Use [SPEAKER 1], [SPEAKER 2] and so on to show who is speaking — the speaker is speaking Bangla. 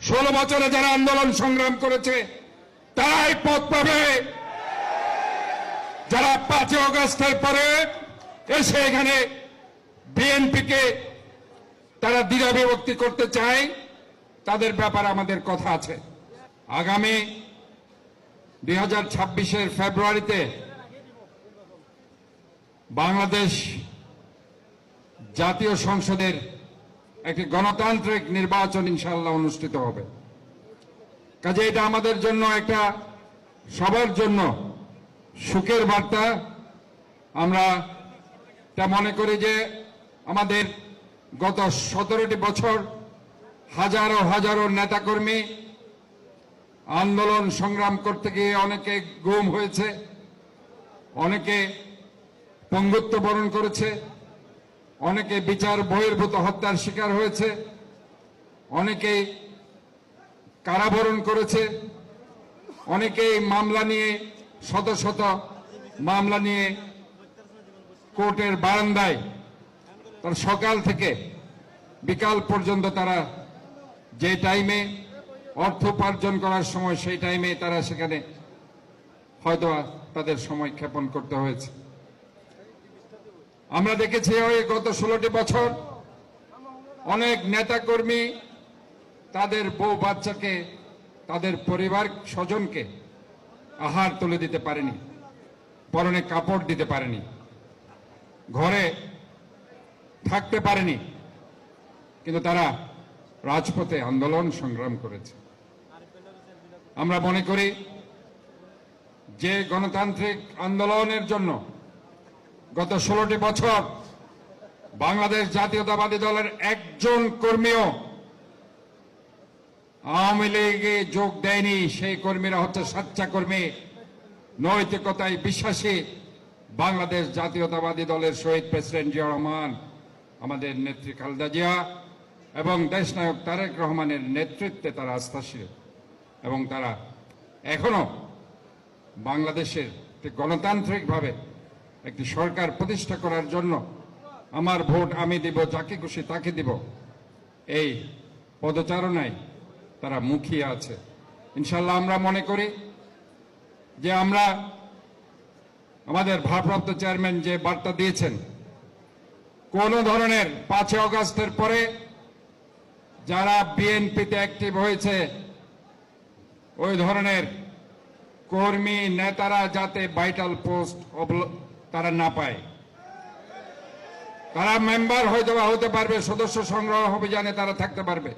[SPEAKER 1] 16 বছরে যারা আন্দোলন সংগ্রাম করেছে তারাই পথ পাবে। যারা 5 আগস্টের পরে এসে এখানে বিএনপিকে তারা দ্বিধা বিভক্তি করতে চায়, তাদের ব্যাপারে আমাদের কথা আছে। আগামী 2026-এর ফেব্রুয়ারিতে বাংলাদেশ জাতীয় সংসদের একটি গণতান্ত্রিক নির্বাচন ইনশাআল্লাহ অনুষ্ঠিত হবে। কাজে এটা আমাদের জন্য একটা সবার জন্য সুখের বার্তা। আমরা তা মনে করি যে আমাদের গত 17টি বছর হাজারো হাজারো নেতাকর্মী আন্দোলন সংগ্রাম করতে গিয়ে অনেকে গুম হয়েছে, অনেকে পঙ্গুত্ব বরণ করেছে, অনেকে বিচার বহির্ভূত হত্যার শিকার হয়েছে, অনেকে কারাবরণ করেছে, অনেকেই মামলা নিয়ে শত শত মামলা নিয়ে কোর্টের বারান্দায় তার সকাল থেকে বিকাল পর্যন্ত তারা যে টাইমে অর্থ উপার্জন করার সময় সেই টাইমে তারা সেখানে হয়তো তাদের সময় ক্ষেপণ করতে হয়েছে। আমরা দেখেছি ওই গত 16টি বছর অনেক নেতাকর্মী তাদের বউ বাচ্চাকে, তাদের পরিবার স্বজনকে আহার তুলে দিতে পারেনি, পরনে কাপড় দিতে পারেনি, ঘরে থাকতে পারেনি, কিন্তু তারা রাজপথে আন্দোলন সংগ্রাম করেছে। আমরা মনে করি যে গণতান্ত্রিক আন্দোলনের জন্য গত 16টি বছর বাংলাদেশ জাতীয়তাবাদী দলের একজন কর্মীও আওয়ামী লীগে যোগ দেয়নি। সেই কর্মীরা হচ্ছে সাচ্চা কর্মী, নৈতিকতায় বিশ্বাসী। বাংলাদেশ জাতীয়তাবাদী দলের শহীদ প্রেসিডেন্ট জিয়া রহমান, আমাদের নেত্রী খালেদা জিয়া এবং দেশনায়ক তারেক রহমানের নেতৃত্বে তারা আস্থাশীল এবং তারা এখনো বাংলাদেশের গণতান্ত্রিকভাবে একটি সরকার প্রতিষ্ঠা করার জন্য আমার ভোট আমি দিব, যাকে খুশি তাকে দিব, এই পদচারণায় তারা মুখিয়ে আছে। ইনশাল্লাহ আমরা মনে করি যে আমরা আমাদের ভারপ্রাপ্ত চেয়ারম্যান যে বার্তা দিয়েছেন, কোন ধরনের 5 আগস্টের পরে যারা বিএনপিতে অ্যাক্টিভ হয়েছে ওই ধরনের কর্মী নেতারা যাতে ভাইটাল পোস্ট তারা না পায়। তারা মেম্বার হয়তো হতে পারবে, সদস্য সংগ্রহ অভিযানে তারা থাকতে পারবে,